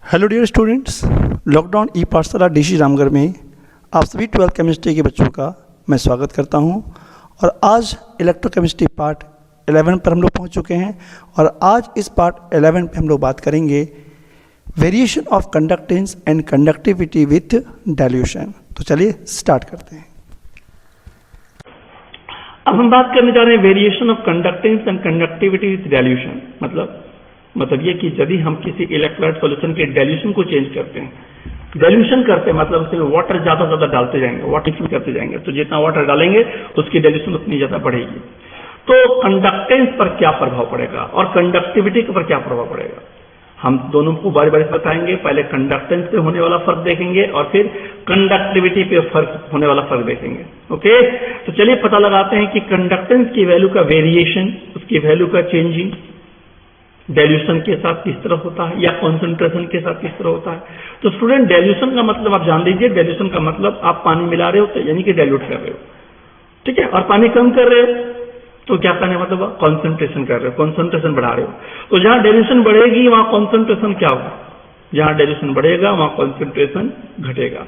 Hello dear students, lockdown ई पाठशाला DC Ramgarh में आप सभी 12th केमिस्ट्री के बच्चों का मैं स्वागत करता हूं। और आज इलेक्ट्रोकेमिस्ट्री पार्ट 11 पर हम लोग पहुंच चुके हैं और आज इस पार्ट 11 पे हम लोग बात करेंगे variation of conductance and conductivity with dilution. तो चलिए स्टार्ट करते हैं। अब हम बात करने जा रहे हैं variation of conductance and conductivity with dilution. मतलब ये कि यदि हम किसी इलेक्ट्रोलाइट सॉल्यूशन के डाइल्यूशन को चेंज करते हैं, डाइल्यूशन करते हैं मतलब उसमें वाटर ज्यादा से ज्यादा डालते जाएंगे, वाटर मिक्स करते जाएंगे, तो जितना वाटर डालेंगे उसकी डाइल्यूशन उतनी ज्यादा बढ़ेगी। तो कंडक्टेंस पर क्या प्रभाव पड़ेगा और कंडक्टिविटी पर क्या प्रभाव पड़ेगा, हम दोनों को बारी बारी से बताएंगे। पहले कंडक्टेंस पे होने वाला फर्क देखेंगे और फिर कंडक्टिविटी पे फर्क होने वाला फर्क देखेंगे। ओके, तो चलिए पता लगाते हैं कि कंडक्टेंस की वैल्यू का वेरिएशन, उसकी वैल्यू का चेंजिंग डाइल्यूशन के साथ किस तरह होता है या कॉन्सेंट्रेशन के साथ किस तरह होता है। तो स्टूडेंट, डाइल्यूशन का मतलब आप जान लीजिए, डाइल्यूशन का मतलब आप पानी मिला रहे हो तो यानी कि डाइल्यूट कर रहे हो, ठीक है, और पानी कम कर रहे हो तो क्या करने मतलब कॉन्सेंट्रेशन कर रहे हो, कॉन्सेंट्रेशन बढ़ा रहे हो। तो जहां डाइल्यूशन बढ़ेगी वहां कॉन्सेंट्रेशन क्या होगा, जहां डाइल्यूशन बढ़ेगा वहां कॉन्सेंट्रेशन घटेगा,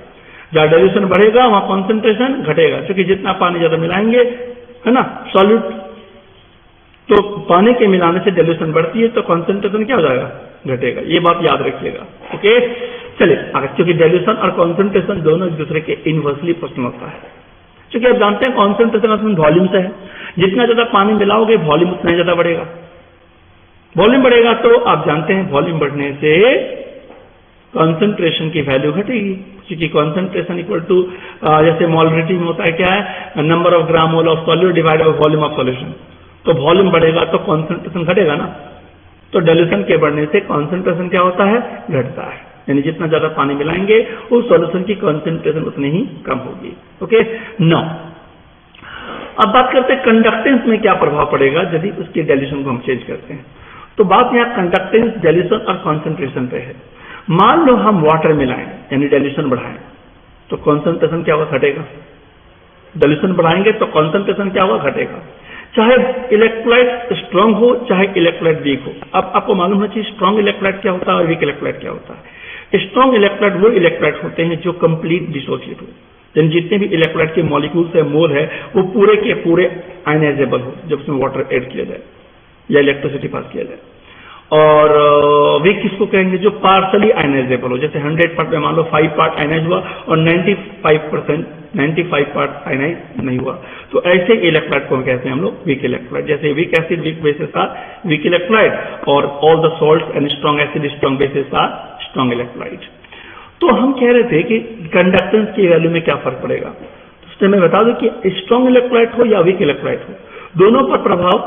जहां डाइल्यूशन बढ़ेगा वहां कॉन्सेंट्रेशन घटेगा। क्योंकि जितना पानी ज्यादा मिलाएंगे, है ना, सॉल्यूट, तो पानी के मिलाने से डाइल्यूशन बढ़ती है तो कॉन्सेंट्रेशन क्या हो जाएगा, घटेगा। ये बात याद रखिएगा। ओके, चलिए आगे, क्योंकि डाइल्यूशन और कॉन्सेंट्रेशन दोनों एक दूसरे के इनवर्सली प्रोपोर्शनल होता है। क्योंकि आप जानते हैं कॉन्सेंट्रेशन वॉल्यूम से है, जितना ज्यादा पानी मिलाओगे वॉल्यूम उतना ज्यादा बढ़ेगा, वॉल्यूम बढ़ेगा तो आप जानते हैं वॉल्यूम बढ़ने से कॉन्सेंट्रेशन की वैल्यू घटेगी। क्योंकि कॉन्सेंट्रेशन इक्वल टू जैसे मोलरिटी में होता है क्या है, number of gram mole of solute divided by volume of solution. तो वॉल्यूम बढ़ेगा तो कॉन्सेंट्रेशन घटेगा ना, तो डाइल्यूशन के बढ़ने से कॉन्सेंट्रेशन क्या होता है, घटता है। यानी जितना ज्यादा पानी मिलाएंगे उस सॉल्यूशन की कॉन्सेंट्रेशन उतनी ही कम होगी। ओके, नाउ अब बात करते हैं कंडक्टेंस में क्या प्रभाव पड़ेगा यदि उसके डाइल्यूशन को हम चेंज करते हैं। तो बात यहाँ कंडक्टेंस, डाइल्यूशन और कॉन्सेंट्रेशन पे है। मान लो हम वाटर मिलाएं यानी डाइल्यूशन बढ़ाएं तो कॉन्सेंट्रेशन क्या होगा, घटेगा। डाइल्यूशन बढ़ाएंगे तो कॉन्सेंट्रेशन क्या होगा, घटेगा। चाहे इलेक्ट्रोलाइट स्ट्रांग हो चाहे इलेक्ट्रोलाइट वीक हो। अब आपको मालूम होना चाहिए स्ट्रांग इलेक्ट्रोलाइट क्या होता है और वीक इलेक्ट्रोलाइट क्या होता है। स्ट्रांग इलेक्ट्रोलाइट वो इलेक्ट्रोलाइट होते हैं जो कंप्लीट डिसोसिएट हो, यानी जितने भी इलेक्ट्रोलाइट के मॉलिक्यूल्स है, मोल है, वो पूरे के पूरे आयनाइजेबल हो जब उसमें वाटर ऐड किया जाए या इलेक्ट्रिसिटी पास किया जाए। और वीक किसको कहेंगे, जो पार्शली आयनाइजेबल हो, जैसे 100 पार्ट में मान लो 5 पार्ट आयनाइज हुआ और 95 पार्ट आयनाइज नहीं हुआ, तो ऐसे इलेक्ट्रोलाइट को कहते हैं हम लोग वीक इलेक्ट्रोलाइट। जैसे weak acid weak bases are weak electrolyte और all the salts and strong acid strong bases are strong electrolyte. तो हम कह रहे थे कि कंडक्टेंस की वैल्यू में क्या फर्क पड़ेगा। तो मैं बता दूं कि स्ट्रॉन्ग इलेक्ट्रोलाइट हो या वीक इलेक्ट्रोलाइट हो, दोनों पर प्रभाव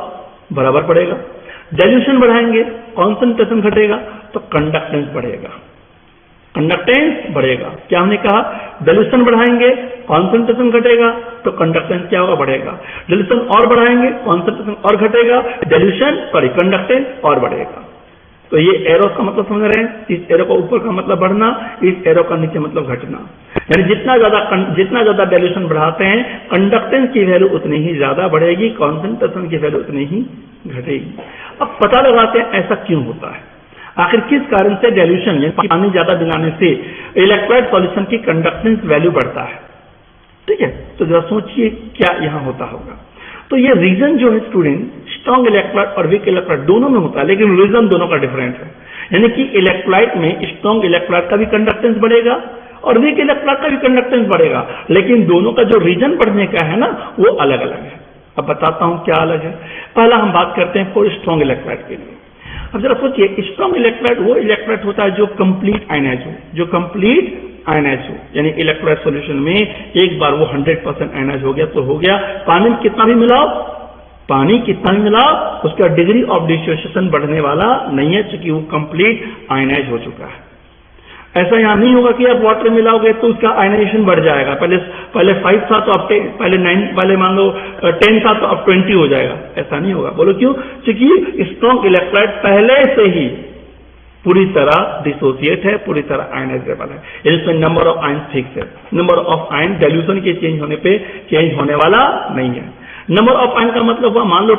बराबर पड़ेगा। डाइल्यूशन बढ़ाएंगे कॉन्सेंट्रेशन घटेगा तो कंडक्टेंस बढ़ेगा, कंडक्टेंस बढ़ेगा। क्या हमने कहा, डाइल्यूशन बढ़ाएंगे कॉन्सेंट्रेशन घटेगा तो कंडक्टेंस क्या होगा, बढ़ेगा। डाइल्यूशन और बढ़ाएंगे कॉन्सेंट्रेशन और घटेगा, डाइल्यूशन सॉरी कंडक्टेंस और बढ़ेगा। तो ये एरो का मतलब समझ रहे हैं, इस एरो का ऊपर का मतलब बढ़ना, इस एरो का नीचे मतलब घटना। यानी जितना ज्यादा डाइल्यूशन बढ़ाते हैं कंडक्टेंस की वैल्यू उतनी ही ज्यादा बढ़ेगी, कॉन्सेंट्रेशन की वैल्यू उतनी ही घटेगी। अब पता लगाते हैं ऐसा क्यों होता है, आखिर किस कारण से डाइल्यूशन यानी पानी ज्यादा मिलाने से इलेक्ट्रोलाइट सॉल्यूशन की कंडक्टेंस वैल्यू बढ़ता है। ठीक है, तो जरा सोचिए क्या यहां होता होगा। तो ये रीजन जो है स्टूडेंट, स्ट्रॉन्ग इलेक्ट्रोलाइट और वीक इलेक्ट्रोलाइट दोनों में होता है, लेकिन रीजन दोनों का डिफरेंट है। यानी कि इलेक्ट्रोलाइट में स्ट्रॉन्ग इलेक्ट्रोलाइट का भी कंडक्टेंस बढ़ेगा और वीक इलेक्ट्रोलाइट का भी कंडक्टेंस बढ़ेगा, लेकिन दोनों का जो रीजन बढ़ने का है ना वो अलग अलग है। अब बताता हूं क्या अलग है। पहला हम बात करते हैं फॉर स्ट्रॉन्ग इलेक्ट्रोलाइट के लिए। अब जरा सोचिए, स्ट्रॉन्ग इलेक्ट्रोलाइट वो इलेक्ट्रोलाइट होता है जो कंप्लीट आयनाइज हो, जो कंप्लीट आयनाइज हो, यानी इलेक्ट्रोलाइट सॉल्यूशन में एक बार वो 100% आयनाइज हो गया तो हो गया। पानी में कितना भी मिलाओ, पानी कितना भी मिलाओ, उसका डिग्री ऑफ डिसोसिएशन बढ़ने वाला नहीं है, क्योंकि वो कंप्लीट आयनाइज हो चुका है। ऐसा यहां नहीं होगा कि आप वाटर मिलाओगे तो उसका आयनाइजेशन बढ़ जाएगा, पहले 5 था तो अब पहले 9, पहले मान लो 10 था तो अब 20 हो जाएगा, ऐसा नहीं होगा। बोलो क्यों, क्योंकि स्ट्रॉन्ग इलेक्ट्रोलाइट पहले से ही पूरी तरह डिसोसिएट है, पूरी तरह आयनाइजेबल है, इसमें नंबर ऑफ आयन फिक्स है। नंबर ऑफ आयन डाइल्यूशन के चेंज होने पे चेंज होने वाला नहीं है। नंबर ऑफ आयन का मतलब हुआ मान लो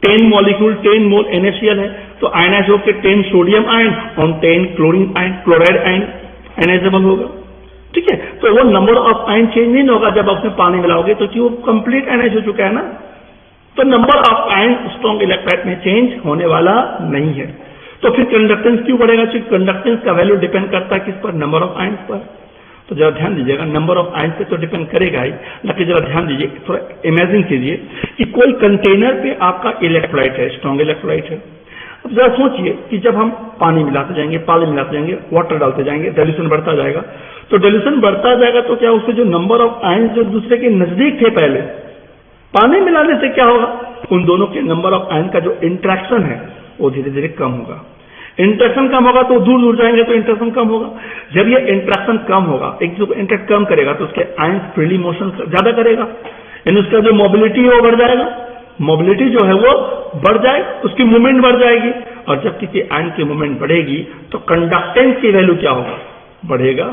10 मॉलिक्यूल 10 मोल NaCl है तो आयनाइज होकर 10 सोडियम आयन और 10 chlorine ion, chloride ion ionizable होगा। ठीक है, तो वो नंबर ऑफ आयन चेंज नहीं होगा जब आप उसमें पानी मिलाओगे, तो कि वो कंप्लीट आयनाइज हो चुका है ना, तो number of ion strong electrolyte में चेंज होने वाला नहीं है। तो फिर कंडक्टेंस क्यों बढ़ेगा? क्योंकि कंडक्टेंस का वैल्यू डिपेंड करता है किस पर? नंबर ऑफ आयन पर। तो जरा ध्यान दीजिएगा, नंबर ऑफ आयन पे तो डिपेंड करेगा ही, लेकिन जरा ध्यान दीजिए, थोड़ा इमेजिन कीजिए कि कोई कंटेनर पे आपका इलेक्ट्रोलाइट है, स्ट्रॉन्ग इलेक्ट्रोलाइट है। अब जरा सोचिए कि जब हम पानी मिलाते जाएंगे, वाटर डालते जाएंगे, डाइल्यूशन बढ़ता जाएगा, तो डाइल्यूशन बढ़ता जाएगा तो क्या उसके जो नंबर ऑफ आयन जो दूसरे के नजदीक थे पहले, पानी मिलाने से क्या होगा? उन दोनों के नंबर ऑफ आयन का जो इंट्रैक्शन है वो धीरे धीरे कम होगा। इंट्रैक्शन कम होगा तो दूर दूर जाएंगे तो इंट्रैक्शन कम होगा। जब ये इंट्रैक्शन कम होगा, एक दूसरे को इंट्रैक्ट कम करेगा तो उसके आयन फ्रीली मोशन ज्यादा करेगा, यानी उसका जो मोबिलिटी है वो बढ़ जाएगा। मोबिलिटी जो है वो बढ़ जाए, उसकी मूवमेंट बढ़ जाएगी, और जब किसी आयन की मूवमेंट बढ़ेगी तो कंडक्टेंस की वैल्यू क्या होगा? बढ़ेगा।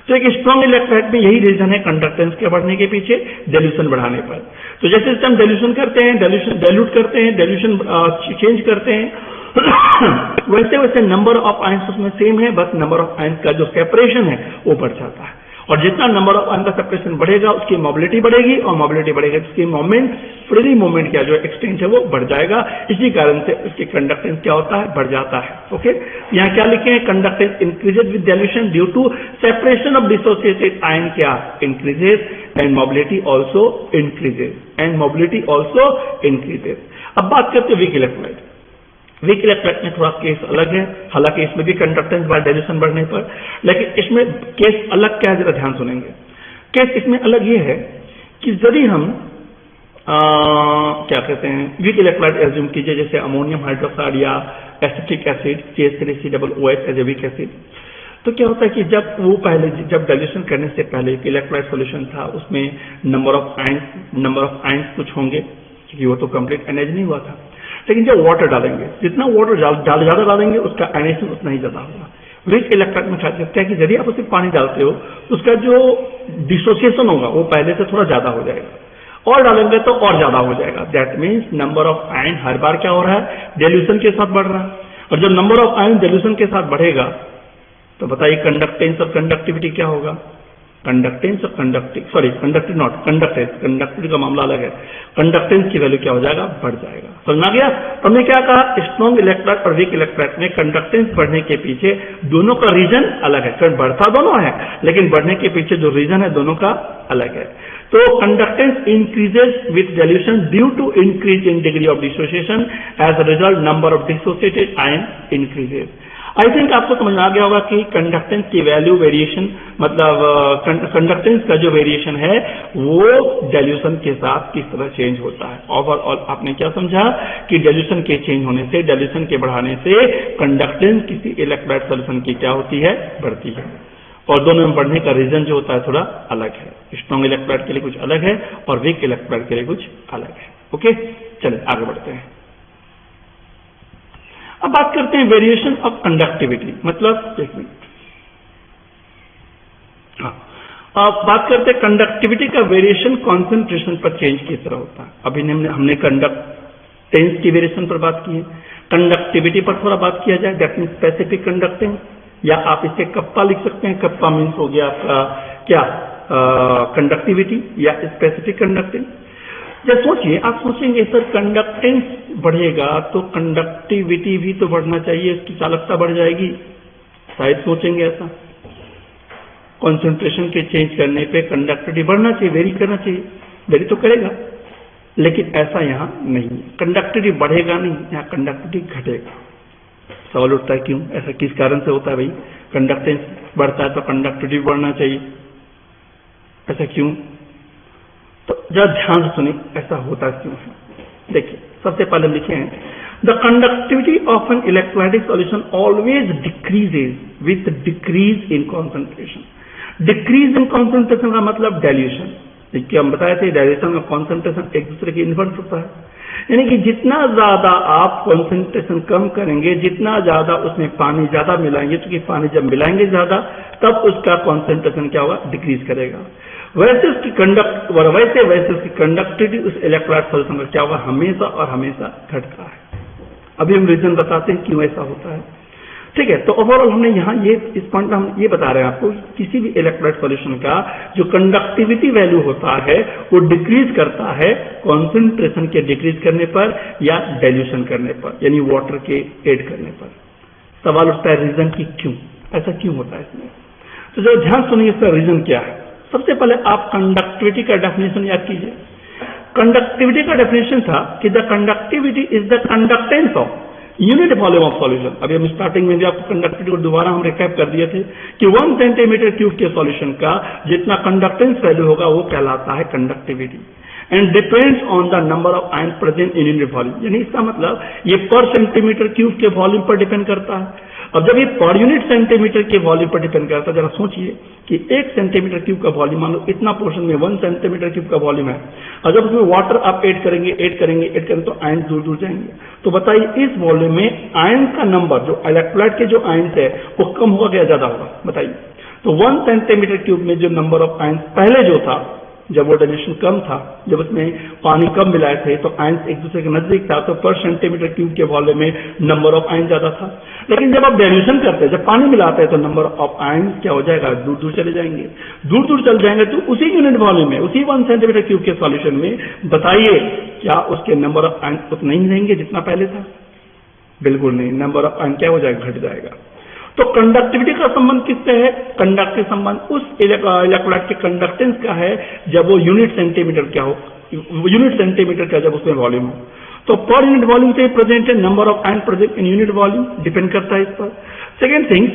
तो एक स्ट्रॉन्ग इलेक्ट्रोलाइट में यही रीजन है कंडक्टेंस के बढ़ने के पीछे, डाइल्यूशन बढ़ाने पर। तो जैसे हम डाइल्यूशन करते हैं, डाइल्यूट करते हैं, डाइल्यूशन चेंज करते हैं, वैसे वैसे नंबर ऑफ आयंस उसमें सेम है, बस नंबर ऑफ आयंस का जो सेपरेशन है वो बढ़ जाता है। और जितना नंबर ऑफ आयन का सेपरेशन बढ़ेगा उसकी मोबिलिटी बढ़ेगी, और मोबिलिटी बढ़ेगी उसकी मोमेंट, फ्रीली मूवमेंट का जो एक्सटेंट है वो बढ़ जाएगा। इसी कारण से उसकी कंडक्टेंस क्या होता है? बढ़ जाता है। ओके, यहाँ क्या लिखे हैं? Conductance increases with dilution due to separation of dissociated ion, क्या increases, and mobility also increases. अब बात करते हैं वीक इलेक्ट्रोलाइट। वीक इलेक्ट्रोलाइट में थोड़ा केस अलग है, हालांकि इसमें भी कंडक्टेंस बाय डाइल्यूशन बढ़ने पर, लेकिन इसमें केस अलग क्या है, जरा ध्यान सुनेंगे। केस इसमें अलग ये है कि यदि हम क्या कहते हैं, वीक इलेक्ट्रोलाइट एज्यूम कीजिए, जैसे अमोनियम हाइड्रोक्साइड या acetic acid CH3COOH as a weak acid, तो क्या होता है कि जब डाइल्यूशन करने से पहले इलेक्ट्रोलाइट सॉल्यूशन था, उसमें नंबर ऑफ आयंस कुछ होंगे, क्योंकि वो तो कंप्लीट एनाइज नहीं हुआ था। लेकिन जब वाटर डालेंगे, जितना वाटर ज्यादा डालेंगे उसका एनाइजेशन उतना ही ज्यादा होगा। वीक इलेक्ट्रोलाइट में क्या है कि यदि आप उसमें पानी डालते हो तो उसका जो डिसोसिएशन होगा वो पहले से थोड़ा ज्यादा हो जाएगा, और डालेंगे तो और ज्यादा हो जाएगा। That means number of ion हर बार क्या हो रहा है? डाइल्यूशन के साथ बढ़ रहा है। और जब नंबर ऑफ आयन डाइल्यूशन के साथ बढ़ेगा तो बताइए कंडक्टेंस और कंडक्टिविटी क्या होगा? कंडक्टिविटी का मामला अलग है, कंडक्टेंस की वैल्यू क्या हो जाएगा? बढ़ जाएगा। समझ आ गया? तो हमने क्या कहा, स्ट्रॉन्ग इलेक्ट्रोलाइट और वीक इलेक्ट्रोलाइट में कंडक्टेंस बढ़ने के पीछे दोनों का रीजन अलग है। करंट बढ़ता दोनों है, लेकिन बढ़ने के पीछे जो रीजन है दोनों का अलग है। तो conductance increases with dilution due to increase in degree of dissociation, as a result number of dissociated ion increases. I think आपको समझ में आ गया होगा कि कंडक्टेंस की वैल्यू वेरिएशन, मतलब कंडक्टेंस का जो वेरिएशन है वो डाइल्यूशन के साथ किस तरह चेंज होता है। ओवरऑल आपने क्या समझा कि डाइल्यूशन के चेंज होने से, डाइल्यूशन के बढ़ाने से कंडक्टेंस किसी इलेक्ट्रोलाइट सॉल्यूशन की क्या होती है? बढ़ती है। और दोनों में बढ़ने का रीजन जो होता है थोड़ा अलग है। स्ट्रॉन्ग इलेक्ट्रोलाइट के लिए कुछ अलग है और वीक इलेक्ट्रोलाइट के लिए कुछ अलग है। ओके, चलिए आगे बढ़ते हैं। अब बात करते हैं वेरिएशन ऑफ कंडक्टिविटी, मतलब एक मिनट, अब बात करते हैं कंडक्टिविटी का वेरिएशन कॉन्सेंट्रेशन पर चेंज किस तरह होता है। अभी हमने कंडक्टेंस की वेरिएशन पर बात की है, कंडक्टिविटी पर थोड़ा बात किया जाए। दैट मीन स्पेसिफिक कंडक्टेंस, या आप इसे कप्पा लिख सकते हैं। कप्पा मीन्स हो गया आपका क्या, कंडक्टिविटी या स्पेसिफिक कंडक्टेंस। जब सोचिए, आप सोचेंगे सर कंडक्टेंस बढ़ेगा तो कंडक्टिविटी भी तो बढ़ना चाहिए, इसकी चालकता बढ़ जाएगी, शायद सोचेंगे ऐसा। कंसंट्रेशन के चेंज करने पे कंडक्टिविटी बढ़ना चाहिए, वेरी करना चाहिए, वेरी तो करेगा, लेकिन ऐसा यहाँ नहीं है। कंडक्टिविटी बढ़ेगा नहीं, यहाँ कंडक्टिविटी घटेगा। सवाल उठता है क्यों, ऐसा किस कारण से होता है भाई? कंडक्टेंस बढ़ता है तो कंडक्टिविटी बढ़ना चाहिए, ऐसा क्यों? तो जब ध्यान से सुनिए ऐसा होता क्यों है। देखिए, सबसे पहले लिखे हैं, the conductivity of an electrolytic solution always decreases with decrease in concentration. Decrease in concentration का मतलब डाइल्यूशन, देखिए हम बताए थे डाइल्यूशन और कॉन्सेंट्रेशन एक दूसरे के इन्वर्स होता है, यानी कि जितना ज्यादा आप कॉन्सेंट्रेशन कम करेंगे, जितना ज्यादा उसमें पानी ज्यादा मिलाएंगे, क्योंकि पानी जब मिलाएंगे ज्यादा तब उसका कॉन्सेंट्रेशन क्या होगा? डिक्रीज करेगा। वैसे उसकी कंडक्टिविटी उस इलेक्ट्रोलाइट सॉल्यूशन का क्या होगा? हमेशा और हमेशा घटता है। अभी हम रीजन बताते हैं क्यों ऐसा होता है। ठीक है, तो ओवरऑल हमने यहाँ ये इस पॉइंट में हम ये बता रहे हैं आपको, किसी भी इलेक्ट्रोलाइट सॉल्यूशन का जो कंडक्टिविटी वैल्यू होता है वो डिक्रीज करता है कॉन्सेंट्रेशन के डिक्रीज करने पर या डाइल्यूशन करने पर, यानी वाटर के ऐड करने पर। सवाल उठता है रीजन की क्यों, ऐसा क्यों होता है इसमें। तो जब ध्यान सुनिए इसका रीजन क्या है। सबसे पहले आप कंडक्टिविटी का डेफिनेशन याद कीजिए। कंडक्टिविटी का डेफिनेशन था कि the conductivity is the conductance of unit volume of solution. अभी हम स्टार्टिंग में भी आपको कंडक्टिविटी को दोबारा हम रिकैप कर दिए थे कि 1 सेंटीमीटर क्यूब के सॉल्यूशन का जितना कंडक्टेंस वैल्यू होगा वो कहलाता है conductivity, and depends on the number of ion present in unit volume. यानी इसका मतलब ये पर सेंटीमीटर क्यूब के वॉल्यूम पर डिपेंड करता है। अब जब ये पर यूनिट सेंटीमीटर के वॉल्यूम पर डिपेंड करता है, जरा सोचिए कि 1 सेंटीमीटर क्यूब का वॉल्यूम, मान लो इतना पोर्शन में 1 सेंटीमीटर क्यूब का वॉल्यूम है, और जब उसमें वाटर आप ऐड करेंगे तो आयन दूर दूर जाएंगे। तो बताइए इस वॉल्यूम में आयन का नंबर, जो इलेक्ट्रोलाइट के जो आयन है वो कम होगा या ज्यादा होगा, बताइए। तो 1 सेंटीमीटर क्यूब में जो नंबर ऑफ आयन पहले जो था, जब वो डाइल्यूशन कम था, जब उसमें पानी कम मिलाए थे तो आयन एक दूसरे के नजदीक था, तो पर सेंटीमीटर क्यूब के वॉल्यूम में नंबर ऑफ आयन ज्यादा था। लेकिन जब आप डाइल्यूशन करते हैं, जब पानी मिलाते हैं, तो नंबर ऑफ आयन क्या हो जाएगा, दूर दूर चले जाएंगे। दूर दूर चल जाएंगे तो उसी यूनिट वॉल्यूम में, उसी 1 सेंटीमीटर क्यूब के सॉल्यूशन में बताइए क्या उसके नंबर ऑफ आयन उतना ही रहेंगे जितना पहले था? बिल्कुल नहीं, नंबर ऑफ आयन क्या हो जाएगा, घट जाएगा। तो कंडक्टिविटी का संबंध किससे है? कंडक्टिव संबंध उस इलेक्ट्रोलाइट के कंडक्टेंस का है जब वो यूनिट सेंटीमीटर क्या हो, यूनिट सेंटीमीटर का जब उसमें वॉल्यूम हो। तो पर यूनिट वॉल्यूम से प्रेजेंट है, number of ion present in unit volume depend करता है इस पर। सेकेंड थिंग्स,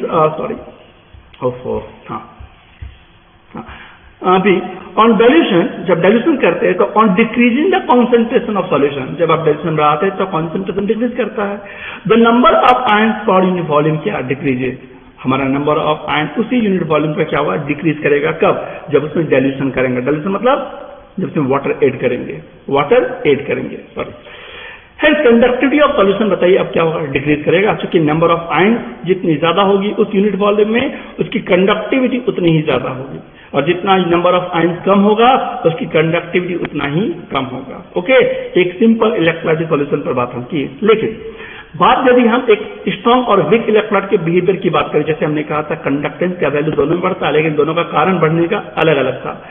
अभी ऑन डाइल्यूशन, जब डाइल्यूशन करते हैं तो on decreasing the concentration of solution, जब आप डाइल्यूशन बढ़ाते हैं तो कॉन्सेंट्रेशन डिक्रीज करता है। द नंबर ऑफ आयन पर यूनिट वॉल्यूम क्या डिक्रीजेज, हमारा नंबर ऑफ आयन उसी यूनिट वॉल्यूम का क्या हुआ, डिक्रीज करेगा। कब? जब उसमें डाइल्यूशन करेंगे। डाइल्यूशन मतलब जब उसमें वाटर ऐड करेंगे, सॉरी। है कंडक्टिविटी ऑफ सॉल्यूशन, बताइए अब क्या होगा, डिक्रीज करेगा, क्योंकि नंबर ऑफ आयन जितनी ज्यादा होगी उस यूनिट वॉल्यूम में उसकी कंडक्टिविटी उतनी ही ज्यादा होगी, और जितना नंबर ऑफ आयन कम होगा उसकी कंडक्टिविटी उतना ही कम होगा। ओके, एक सिंपल इलेक्ट्रोलाइटिक सॉल्यूशन पर बात हम की। लेकिन बात यदि हम एक स्ट्रॉन्ग और वीक इलेक्ट्रोलाइट के बिहेवियर की बात करें, जैसे हमने कहा था कंडक्टेंस का वैल्यू दोनों में बढ़ता है, लेकिन दोनों का कारण बढ़ने का अलग अलग था।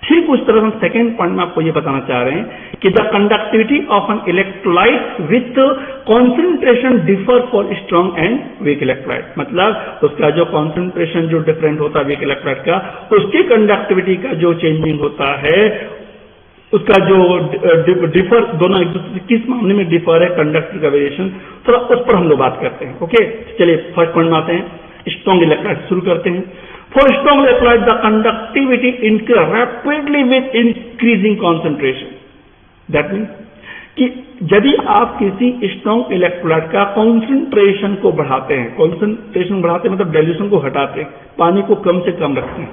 ठीक उस तरह हम सेकेंड पॉइंट में आपको ये बताना चाह रहे हैं कि the conductivity of an electrolyte with concentration differ for strong and weak electrolyte. मतलब उसका जो कॉन्सेंट्रेशन जो डिफरेंट होता है वीक इलेक्ट्रोलाइट का, उसकी कंडक्टिविटी का जो चेंजिंग होता है, उसका जो डिफर, दोनों एक दूसरे से किस मामले में डिफर है, कंडक्टिविटी का वेरिएशन, थोड़ा उस पर हम लोग बात करते हैं। ओके, चलिए फर्स्ट पॉइंट में आते हैं, स्ट्रॉन्ग इलेक्ट्रोलाइट शुरू करते हैं। For strong electrolyte, the conductivity increases rapidly with increasing concentration. That means कि यदि आप किसी स्ट्रॉन्ग इलेक्ट्रोलाइट का कॉन्सेंट्रेशन को बढ़ाते हैं, कॉन्सेंट्रेशन बढ़ाते हैं मतलब डाइल्यूशन को हटाते हैं, पानी को कम से कम रखते हैं।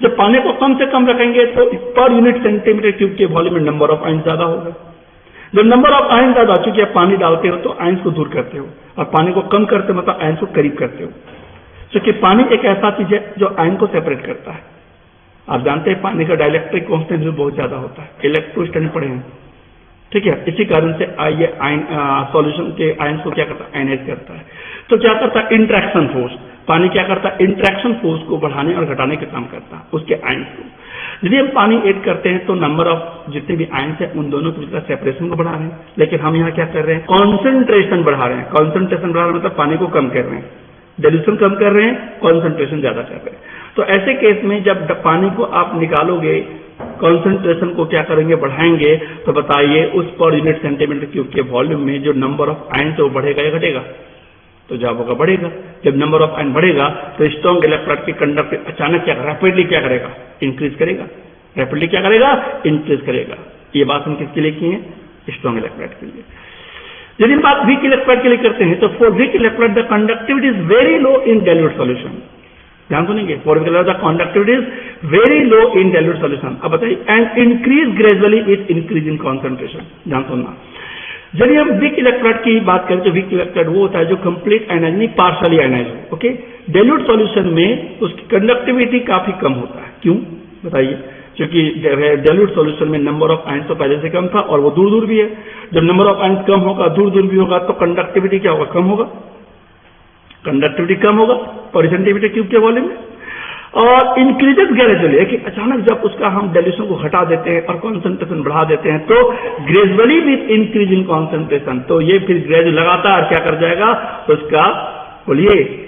जब पानी को कम से कम रखेंगे तो पर यूनिट सेंटीमीटर क्यूब के वॉल्यूम में नंबर ऑफ आयन ज्यादा होगा। जब नंबर ऑफ आयन ज्यादा, चूंकि आप पानी डालते हो तो आयन को दूर करते हो, और पानी को कम करते हो मतलब आयन को करीब करते हो, क्योंकि पानी एक ऐसा चीज है जो आयन को सेपरेट करता है। आप जानते हैं पानी का डाइलेक्ट्रिक कांस्टेंट भी बहुत ज्यादा होता है, इलेक्ट्रोस्टैटिक पढ़े हैं, ठीक है। इसी कारण से ये आयन सॉल्यूशन के आयन को क्या करता है, आयनाइज करता है। तो क्या करता है, इंट्रैक्शन फोर्स, पानी क्या करता है, इंट्रैक्शन फोर्स को बढ़ाने और घटाने का काम करता है उसके आयन को। यदि हम पानी ऐड करते हैं तो नंबर ऑफ जितने भी आयन है उन दोनों के बीच सेपरेशन को बढ़ा रहे हैं, लेकिन हम यहाँ क्या कर रहे हैं, कॉन्सेंट्रेशन बढ़ा रहे हैं। कॉन्सेंट्रेशन बढ़ा रहे हैं मतलब पानी को कम कर रहे हैं, डाइल्यूशन कम कर रहे हैं, कॉन्सेंट्रेशन ज्यादा कर रहे हैं। तो ऐसे केस में जब पानी को आप निकालोगे, कॉन्सेंट्रेशन को क्या करेंगे, बढ़ाएंगे, तो बताइए उस पर यूनिट सेंटीमीटर क्यूब के वॉल्यूम में जो नंबर ऑफ आयन है वो बढ़ेगा या घटेगा? तो जवाब होगा बढ़ेगा। जब नंबर ऑफ आयन बढ़ेगा तो स्ट्रॉन्ग इलेक्ट्रोलाइट की कंडक्टिविटी अचानक क्या रैपिडली क्या करेगा, इंक्रीज करेगा। रैपिडली क्या करेगा, इंक्रीज करेगा। ये बात हम किसके लिए की है, स्ट्रॉन्ग इलेक्ट्रोलाइट के लिए। यदि हम बात वीक इलेक्ट्रोलाइट के लिए करते हैं तो for week electrolyte the conductivity is very low in dilute solution. ध्यान सुनेंगे, for week electrolyte the conductivity is very low in dilute solution. अब बताइए, and increase gradually with increase in concentration. ध्यान सुनना, यदि हम वीक इलेक्ट्रोलाइट की बात करें तो वीक इलेक्ट्रोलाइट वो होता है जो कंप्लीट आयनाइज नहीं, पार्शियली आयनाइज हो। ओके, डाइल्यूट सॉल्यूशन में उसकी कंडक्टिविटी काफी कम होता है। क्यों बताइए? क्योंकि डाइल्यूट सॉल्यूशन में नंबर ऑफ आयंस तो पहले से कम था और वो दूर दूर भी है। जब नंबर ऑफ आयंस कम होगा, दूर दूर भी होगा, तो कंडक्टिविटी क्या होगा? कम होगा। कंडक्टिविटी कम होगा पर सेंटीमीटर क्यूब के वॉल्यूम में, और इंक्रीजेस ग्रेजुअली, कि अचानक जब उसका हम डाइल्यूशन को हटा देते हैं और कॉन्सेंट्रेशन बढ़ा देते हैं, तो gradually with increase in concentration, तो ये फिर ग्रेजुअली लगातार क्या कर जाएगा, उसका बोलिए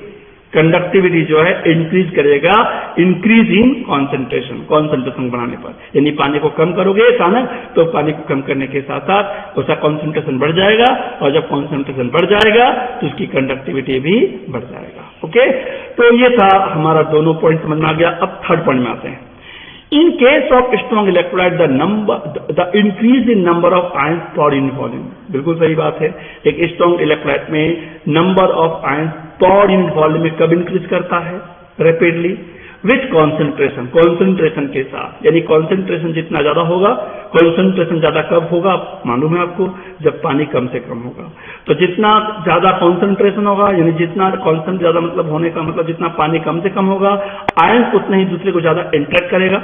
कंडक्टिविटी जो है इंक्रीज करेगा, इंक्रीज इन कॉन्सेंट्रेशन बढ़ाने पर। यानी पानी को कम करोगे अचानक, तो पानी को कम करने के साथ साथ उसका कॉन्सेंट्रेशन बढ़ जाएगा, और जब कॉन्सेंट्रेशन बढ़ जाएगा तो उसकी कंडक्टिविटी भी बढ़ जाएगा। ओके, तो ये था हमारा दोनों पॉइंट समझ में आ गया। अब थर्ड पॉइंट में आते हैं। इन case of strong electrolyte the increase in number of ions per unit volume, बिल्कुल सही बात है। एक स्ट्रॉन्ग इलेक्ट्रोलाइट में number of ions per unit volume में कब इंक्रीज करता है? रैपिडली विथ कॉन्सेंट्रेशन के साथ। यानी कॉन्सेंट्रेशन जितना ज्यादा होगा, कॉन्सेंट्रेशन ज्यादा कब होगा मालूम है आपको? जब पानी कम से कम होगा। तो जितना ज्यादा कॉन्सेंट्रेशन होगा, यानी जितना कॉन्सेंट्रेशन ज्यादा मतलब होने का मतलब जितना पानी कम से कम होगा, आयंस उतना ही दूसरे को ज्यादा इंटरेक्ट करेगा,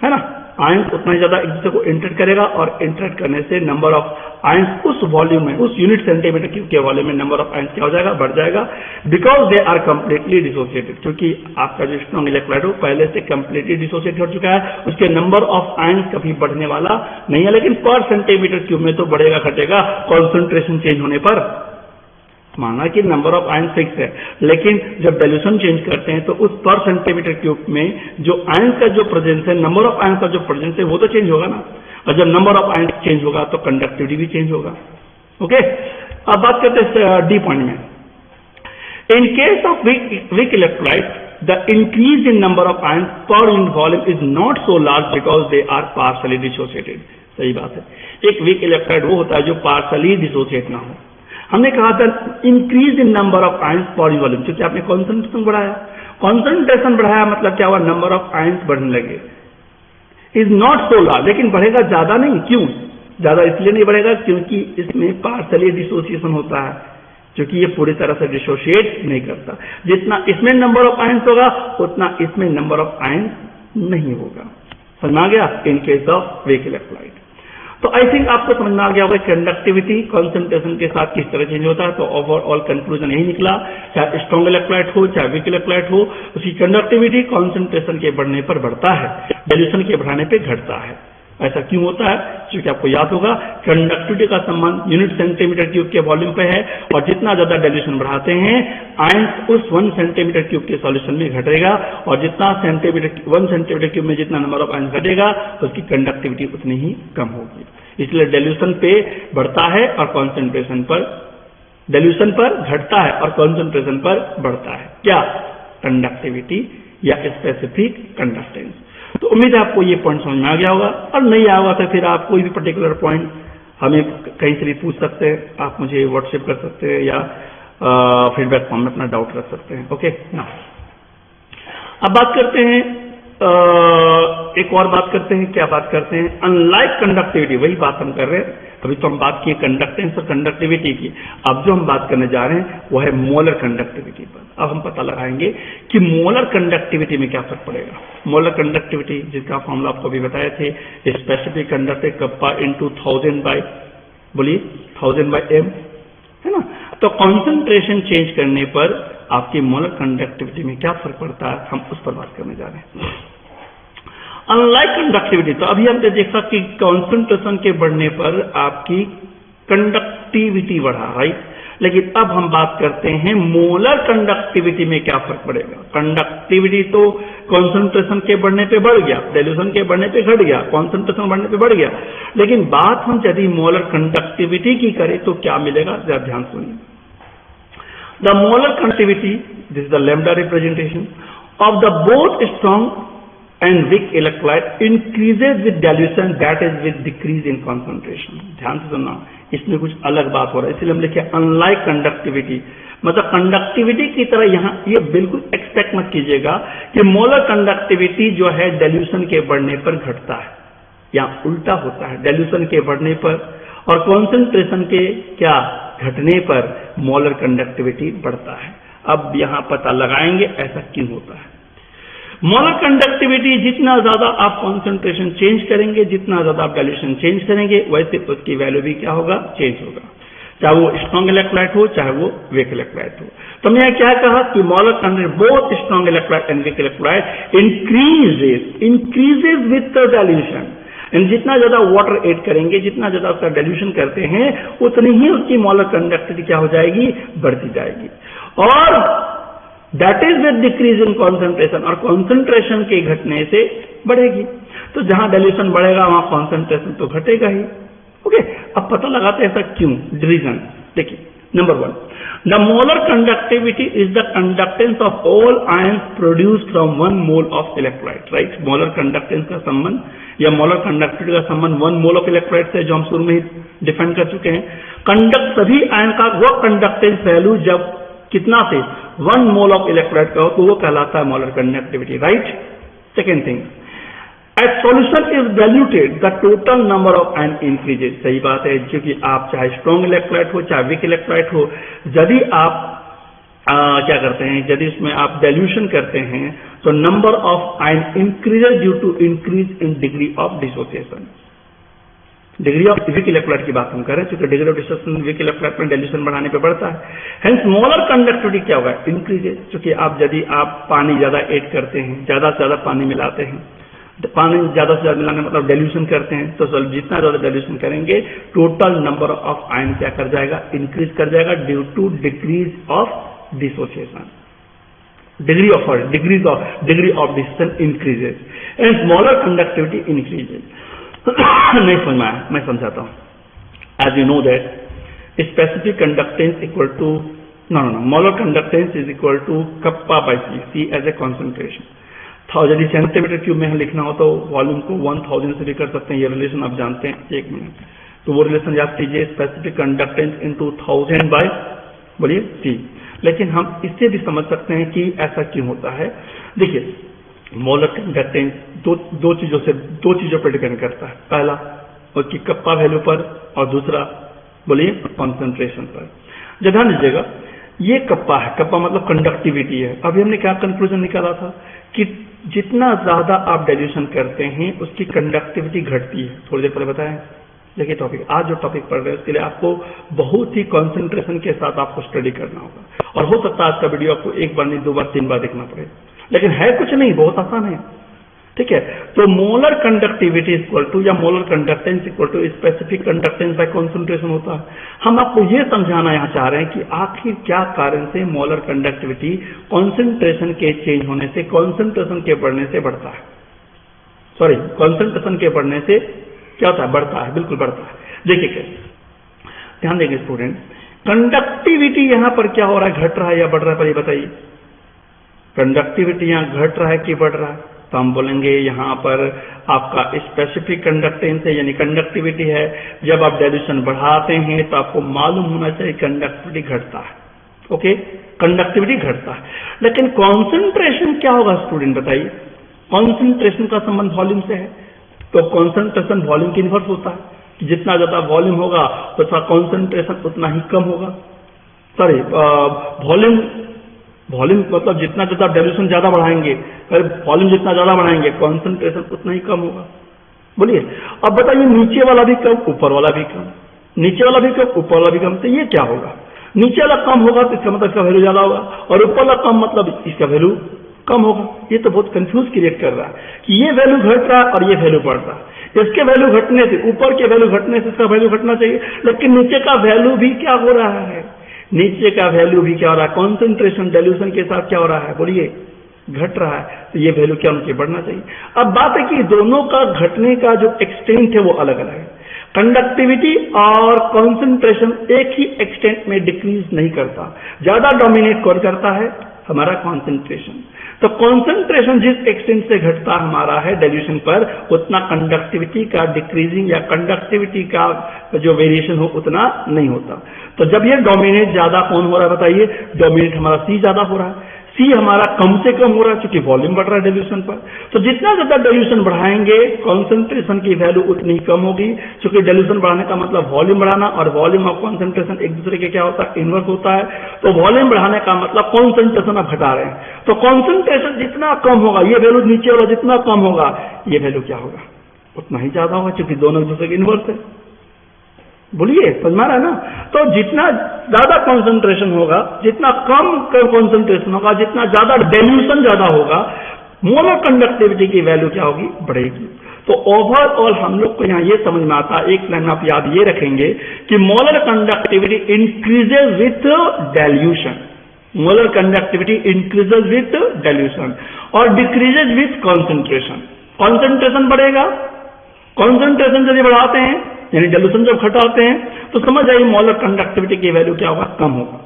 है ना? आयंस उतना ही ज्यादा एक दूसरे को इंटरेक्ट करेगा, और इंटरेक्ट करने से नंबर ऑफ आयंस उस वॉल्यूम में, उस यूनिट सेंटीमीटर क्यूब के वॉल्यूम में नंबर ऑफ आयंस क्या हो जाएगा? बढ़ जाएगा। Because they are completely dissociated, क्योंकि आपका जो स्ट्रॉन्ग इलेक्ट्रोलाइट हो पहले से कंप्लीटली डिसोसिएट हो चुका है, उसके नंबर ऑफ आयंस कभी बढ़ने वाला नहीं है। लेकिन पर सेंटीमीटर क्यूब में तो बढ़ेगा घटेगा कॉन्सेंट्रेशन चेंज होने पर। माना कि नंबर ऑफ आयंस फिक्स है, लेकिन जब डाइल्यूशन चेंज करते हैं तो उस पर सेंटीमीटर क्यूब में जो आयंस का जो प्रेजेंस है, नंबर ऑफ आयंस का जो प्रेजेंस है, वो तो चेंज होगा ना। और जब नंबर ऑफ आयंस चेंज होगा तो कंडक्टिविटी भी चेंज होगा। ओके, अब बात करते हैं डी पॉइंट में। In case of weak electrolyte the increase in number of ions per unit volume is not so large because they are partially dissociated. सही बात है। एक वीक इलेक्ट्रोलाइट वो होता है जो पार्शली डिसोसिएट ना हो। हमने कहा था increase in number of ions per unit volume, क्योंकि आपने कॉन्सेंट्रेशन बढ़ाया। कॉन्सेंट्रेशन बढ़ाया मतलब क्या हुआ? नंबर ऑफ आयंस बढ़ने लगे। इज नॉट सो लार्ज, लेकिन बढ़ेगा ज्यादा नहीं। क्यों ज्यादा? इसलिए नहीं बढ़ेगा क्योंकि इसमें पार्शली डिसोसिएशन होता है, क्योंकि ये पूरी तरह से डिसोसिएट नहीं करता। जितना इसमें नंबर ऑफ आयंस होगा उतना इसमें नंबर ऑफ आयंस नहीं होगा। समझ में आ गया? इन केस ऑफ वीक इलेक्ट्रोलाइट। तो आई थिंक आपको समझ में आ गया होगा कंडक्टिविटी कॉन्सेंट्रेशन के साथ किस तरह चेंज होता है। तो ओवरऑल कंक्लूजन यही निकला, चाहे स्ट्रॉन्ग इलेक्ट्रोलाइट हो चाहे वीक इलेक्ट्रोलाइट हो, उसकी कंडक्टिविटी कॉन्सेंट्रेशन के बढ़ने पर बढ़ता है, डाइल्यूशन के बढ़ाने पर घटता है। ऐसा क्यों होता है? क्योंकि आपको याद होगा कंडक्टिविटी का संबंध यूनिट सेंटीमीटर क्यूब के वॉल्यूम पे है, और जितना ज्यादा डाइल्यूशन बढ़ाते हैं आयंस उस 1 सेंटीमीटर क्यूब के सॉल्यूशन में घटेगा, और जितना 1 सेंटीमीटर क्यूब में जितना नंबर ऑफ आयंस घटेगा उसकी कंडक्टिविटी उतनी ही कम होगी। इसलिए डाइल्यूशन पे बढ़ता है और कॉन्सेंट्रेशन पर, डाइल्यूशन पर घटता है और कॉन्सेंट्रेशन पर बढ़ता है। क्या? कंडक्टिविटी या स्पेसिफिक कंडक्टेंस। तो उम्मीद है आपको ये पॉइंट समझ में आ गया होगा, और नहीं आया होगा तो फिर आप कोई भी पर्टिकुलर पॉइंट हमें कहीं से भी पूछ सकते हैं, आप मुझे व्हाट्सएप कर सकते हैं या फीडबैक फॉर्म में अपना डाउट रख सकते हैं। ओके ना, अब बात करते हैं एक और बात करते हैं। क्या बात करते हैं? अनलाइक कंडक्टिविटी, वही बात हम कर रहे हैं। अभी तो हम बात किए कंडक्टेंस और कंडक्टिविटी की, अब जो हम बात करने जा रहे हैं वो है मोलर कंडक्टिविटी पर। अब हम पता लगाएंगे कि मोलर कंडक्टिविटी में क्या फर्क पड़ेगा। मोलर कंडक्टिविटी जिसका फॉर्मूला आपको अभी बताए थे, specific conductive kappa into 1000 by, बोलिए 1000 बाई एम, है ना। तो कॉन्सेंट्रेशन चेंज करने पर आपकी मोलर कंडक्टिविटी में क्या फर्क पड़ता है, हम उस पर बात करने जा रहे हैं। अनलाइक कंडक्टिविटी, तो अभी हमने देखा कि कॉन्सेंट्रेशन के बढ़ने पर आपकी कंडक्टिविटी बढ़ा, राइट। लेकिन अब हम बात करते हैं मोलर कंडक्टिविटी में क्या फर्क पड़ेगा। कंडक्टिविटी तो कॉन्सेंट्रेशन के बढ़ने पे बढ़ गया, डाइल्यूशन के बढ़ने पे घट गया, कॉन्सेंट्रेशन बढ़ने पे बढ़ गया, लेकिन बात हम यदि मोलर कंडक्टिविटी की करें तो क्या मिलेगा, जरा ध्यान सुनिए। The molar conductivity, this is the lambda representation of the both strong and weak electrolyte increases with dilution, that is with decrease in concentration। ध्यान से सुनना, इसमें कुछ अलग बात हो रहा है, इसलिए हम लिखे अनलाइक कंडक्टिविटी। मतलब कंडक्टिविटी की तरह यहाँ ये बिल्कुल एक्सपेक्ट मत कीजिएगा कि मोलर कंडक्टिविटी जो है डाइल्यूशन के बढ़ने पर घटता है, यहाँ उल्टा होता है। डाइल्यूशन के बढ़ने पर और कॉन्सेंट्रेशन के क्या घटने पर मोलर कंडक्टिविटी बढ़ता है। अब यहाँ पता लगाएंगे ऐसा क्यों होता है। मोलर कंडक्टिविटी जितना ज्यादा आप कॉन्सेंट्रेशन चेंज करेंगे, जितना ज्यादा आप डाइल्यूशन चेंज करेंगे, वैसे उसकी वैल्यू भी क्या होगा, चेंज होगा, चाहे वो स्ट्रॉन्ग इलेक्ट्रोलाइट हो चाहे वो वीक इलेक्ट्रोलाइट हो। तो मैं क्या कहा कि molar conductivity both strong electrolyte and weak electrolyte increases with the dilution. And जितना ज्यादा वाटर ऐड करेंगे, जितना ज्यादा उसका डाइल्यूशन करते हैं, उतनी ही उसकी मोलर कंडक्टिविटी क्या हो जाएगी, बढ़ती जाएगी। और that is with decrease in concentration, और कॉन्सेंट्रेशन के घटने से बढ़ेगी। तो जहां डाइल्यूशन बढ़ेगा वहां कॉन्सेंट्रेशन तो घटेगा ही। ओके, अब पता लगाते हैं ऐसा क्यों, रीजन देखिए। Number 1, the molar conductivity is the conductance of all ions produced from 1 mole of electrolyte, right. Molar conductance का संबंध या मोलर कंडक्टिविटी का संबंध 1 मोल ऑफ इलेक्ट्रोलाइट से, जो हम शुरू में ही डिफाइन कर चुके हैं। सभी आयन का वो कंडक्टेंस वैल्यू जब कितना से 1 मोल ऑफ इलेक्ट्रोलाइट का हो तो वो कहलाता है molar conductivity, right. Second thing, as solution is diluted the total number of ion increases. सही बात है, क्योंकि आप चाहे स्ट्रॉन्ग इलेक्ट्रोलाइट हो चाहे वीक इलेक्ट्रोलाइट हो, यदि आप क्या करते हैं, यदि इसमें आप डाइल्यूशन करते हैं तो number of ion increases due to increase in degree of dissociation. Degree of weak electrolyte की बात हम कर रहे हैं, क्योंकि degree of dissociation weak electrolyte में डाइल्यूशन बढ़ाने पे बढ़ता है। हेंस मोलर कंडक्टिविटी क्या होगा, इंक्रीजेज। क्योंकि यदि आप पानी ज्यादा ऐड करते हैं, ज्यादा से ज्यादा पानी मिलाते हैं, पानी ज्यादा से ज्यादा मिलाने मतलब डाइल्यूशन करते हैं, तो जितना ज्यादा डाइल्यूशन करेंगे टोटल नंबर ऑफ आयन क्या कर जाएगा, इंक्रीज कर जाएगा due to decrease of dissociation. Degree of dissociation increases and smaller conductivity increases. नहीं समझ में आया, मैं समझाता हूं। As you know that specific conductance equal to molar conductance is equal to kappa by C as a concentration. यदि centimetre cube में लिखना हो तो वॉल्यूम को 1000 से भी कर सकते हैं, ये रिलेशन आप जानते हैं। 1 मिनट, तो वो रिलेशन याद कीजिए, स्पेसिफिक कंडक्टेंस इंटू 1000 बाय बोलिए सी। लेकिन हम इससे भी समझ सकते हैं कि ऐसा क्यों होता है। देखिए, मोलर कंडक्टेंस दो चीजों पर डिपेंड करता है। पहला उसकी कप्पा वैल्यू पर, और दूसरा बोलिए कॉन्सेंट्रेशन पर। जब ध्यान दीजिएगा, ये कप्पा है, कप्पा मतलब कंडक्टिविटी है। अभी हमने क्या कंक्लूजन निकाला था कि जितना ज्यादा आप डाइल्यूशन करते हैं उसकी कंडक्टिविटी घटती है। थोड़ी देर पहले बताया। देखिए टॉपिक, आज जो टॉपिक पढ़ रहे हैं उसके लिए आपको बहुत ही कंसंट्रेशन के साथ आपको स्टडी करना होगा, और हो सकता है आज का वीडियो आपको 1 बार नहीं 2 बार 3 बार देखना पड़े, लेकिन है कुछ नहीं, बहुत आसान है। ठीक है, तो मोलर कंडक्टिविटी इक्वल टू या molar conductance equal to specific conductance by concentration होता है। हम आपको यह समझाना यहां चाह रहे हैं कि आखिर क्या कारण से मोलर कंडक्टिविटी कॉन्सेंट्रेशन के चेंज होने से, कॉन्सेंट्रेशन के बढ़ने से बढ़ता है। सॉरी, कॉन्सेंट्रेशन के बढ़ने से क्या होता है, बढ़ता है, बिल्कुल बढ़ता है। देखिए कैसे, ध्यान देंगे स्टूडेंट, कंडक्टिविटी यहां पर क्या हो रहा है, घट रहा है या बढ़ रहा है, पहले बताइए। कंडक्टिविटी यहां घट रहा है कि बढ़ रहा है, तो हम बोलेंगे यहां पर आपका स्पेसिफिक कंडक्टेंस है, यानी कंडक्टिविटी है। जब आप डाइल्यूशन बढ़ाते हैं तो आपको मालूम होना चाहिए कंडक्टिविटी घटता है। ओके, कंडक्टिविटी घटता है, लेकिन कॉन्सेंट्रेशन क्या होगा स्टूडेंट बताइए। कॉन्सेंट्रेशन का संबंध वॉल्यूम से है, तो कॉन्सेंट्रेशन वॉल्यूम की इन्वर्स होता है कि जितना ज्यादा वॉल्यूम होगा तो कॉन्सेंट्रेशन उतना ही कम होगा। सॉरी, वॉल्यूम मतलब जितना ज्यादा डाइल्यूशन ज्यादा बढ़ाएंगे, फिर वॉल्यूम जितना ज्यादा बढ़ाएंगे कॉन्सेंट्रेशन उतना ही कम होगा। बोलिए, अब बताइए, नीचे वाला भी कम ऊपर वाला भी कम, नीचे वाला भी कम ऊपर वाला भी कम, तो ये क्या होगा, नीचे वाला कम होगा तो इसका मतलब इसका वैल्यू ज्यादा होगा, और ऊपर वाला कम मतलब इसका वैल्यू कम होगा। ये तो बहुत कंफ्यूज क्रिएट कर रहा है कि ये वैल्यू घट रहा है और ये वैल्यू बढ़ रहा है। इसके वैल्यू घटने से, ऊपर के वैल्यू घटने से इसका वैल्यू घटना चाहिए, लेकिन नीचे का वैल्यू भी क्या हो रहा है, नीचे का वैल्यू भी क्या हो रहा है, कॉन्सेंट्रेशन डाइल्यूशन के साथ क्या हो रहा है, बोलिए घट रहा है, तो ये वैल्यू क्या उनकी बढ़ना चाहिए। अब बात है कि दोनों का घटने का जो एक्सटेंट है वो अलग अलग है। कंडक्टिविटी और कॉन्सेंट्रेशन एक ही एक्सटेंट में डिक्रीज नहीं करता, ज्यादा डोमिनेट कौन करता है, हमारा कॉन्सेंट्रेशन। तो कॉन्सेंट्रेशन जिस एक्सटेंट से घटता हमारा है डाइल्यूशन पर, उतना कंडक्टिविटी का डिक्रीजिंग या कंडक्टिविटी का जो वेरिएशन हो उतना नहीं होता। तो जब ये डोमिनेट ज्यादा कौन हो रहा है बताइए, डोमिनेट हमारा सी ज्यादा हो रहा है। सी हमारा कम से कम हो रहा है क्योंकि वॉल्यूम बढ़ रहा है डिल्यूशन पर। तो जितना ज्यादा डिल्यूशन बढ़ाएंगे कॉन्सेंट्रेशन की वैल्यू उतनी ही कम होगी, क्योंकि डिल्यूशन बढ़ाने का मतलब वॉल्यूम बढ़ाना, और वॉल्यूम और कॉन्सेंट्रेशन एक दूसरे के क्या होता है, इनवर्स होता है। तो वॉल्यूम बढ़ाने का मतलब कॉन्सेंट्रेशन आप घटा रहे हैं, तो कॉन्सेंट्रेशन जितना कम होगा, ये वैल्यू नीचे वाला जितना कम होगा, ये वैल्यू क्या होगा, उतना ही ज्यादा होगा, क्योंकि दोनों एक दूसरे के इनवर्स है। बोलिए, समझ में आ रहा है ना? तो जितना ज्यादा कंसंट्रेशन होगा, जितना कम कंसंट्रेशन होगा, जितना ज्यादा डिल्यूशन ज्यादा होगा, मोलर कंडक्टिविटी की वैल्यू क्या होगी, बढ़ेगी। तो ओवरऑल हम लोग को यहाँ ये समझ में आता है, एक लाइन आप याद ये रखेंगे कि molar conductivity increases with dilution, molar conductivity increases with dilution और डिक्रीजेज विथ कॉन्सेंट्रेशन। कॉन्सेंट्रेशन बढ़ेगा, कॉन्सेंट्रेशन यदि बढ़ाते हैं यानी डिल्यूशन जब घटाते हैं तो समझ आइए मोलर कंडक्टिविटी की वैल्यू क्या होगा, कम होगा,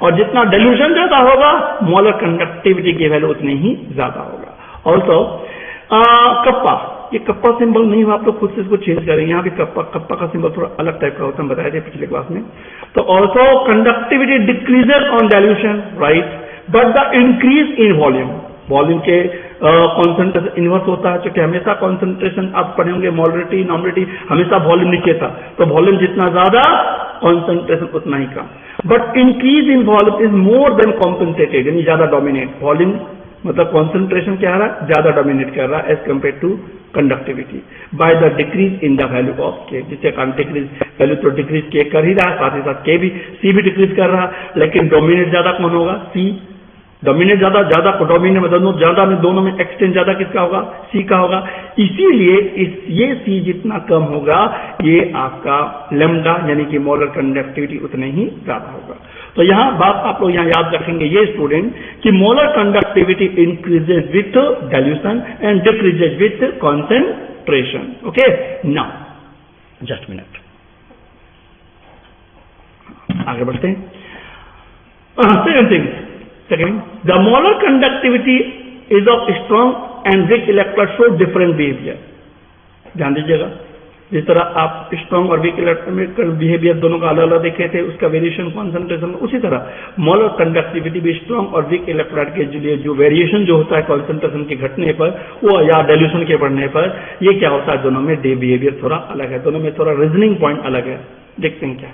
और जितना डिल्यूशन ज्यादा होगा मोलर कंडक्टिविटी की वैल्यू उतनी ही ज्यादा होगा। ऑल्सो कप्पा, ये कप्पा सिंबल नहीं हो, आप लोग खुद से इसको चेंज करेंगे। यहाँ भी कप्पा का सिंबल थोड़ा अलग टाइप का होता है, बताया था पिछले क्लास में। तो also conductivity decreases on dilution, right, but the increase in volume, volume के कॉन्सेंट्रेशन इनवर्स होता है, क्योंकि हमेशा कॉन्सेंट्रेशन आप पढ़े होंगे मोलरिटी नॉमिलिटी, हमेशा वॉल्यूम नीचे था, तो वॉल्यूम जितना ज्यादा कॉन्सेंट्रेशन उतना ही कम। But increase in volume is more than compensated, यानी ज्यादा डोमिनेट, वॉल्यूम मतलब कॉन्सेंट्रेशन क्या रहा है, ज्यादा डोमिनेट कर रहा है as compare to conductivity by the decrease in the value of K, जिससे डिक्रीज वैल्यू तो डिक्रीज के कर ही रहा है, साथ ही साथ के भी, सी भी डिक्रीज कर रहा है, लेकिन डोमिनेट ज्यादा कौन होगा, सी। डोमिनेट ज्यादा डोमिनेट मतलब ज्यादा में, दोनों में एक्सटेंड ज्यादा किसका होगा, सी का होगा। इसीलिए ये सी जितना कम होगा, ये आपका लैम्डा यानी कि मोलर कंडक्टिविटी उतने ही ज्यादा होगा। तो यहां बात आप लोग यहां याद रखेंगे ये स्टूडेंट कि molar conductivity increases with dilution and decreases with concentration. Okay, now just minute, आगे बढ़ते हैं। Second thing, the molar conductivity is of strong and weak electrode show different behavior। ध्यान दीजिएगा, जिस तरह आप स्ट्रॉन्ग और वीक इलेक्ट्रॉन बिहेवियर दोनों का अलग अलग देखे थे, उसका वेरिएशन कॉन्सेंट्रेशन, उसी तरह मोलर कंडक्टिविटी भी स्ट्रॉन्ग और वीक इलेक्ट्रोड के लिए जो वेरिएशन जो होता है कॉन्सेंट्रेशन के घटने पर, वो या डाइल्यूशन के बढ़ने पर, ये क्या होता है, दोनों में बिहेवियर थोड़ा अलग है, दोनों में थोड़ा रीजनिंग पॉइंट अलग है। देखते हैं क्या।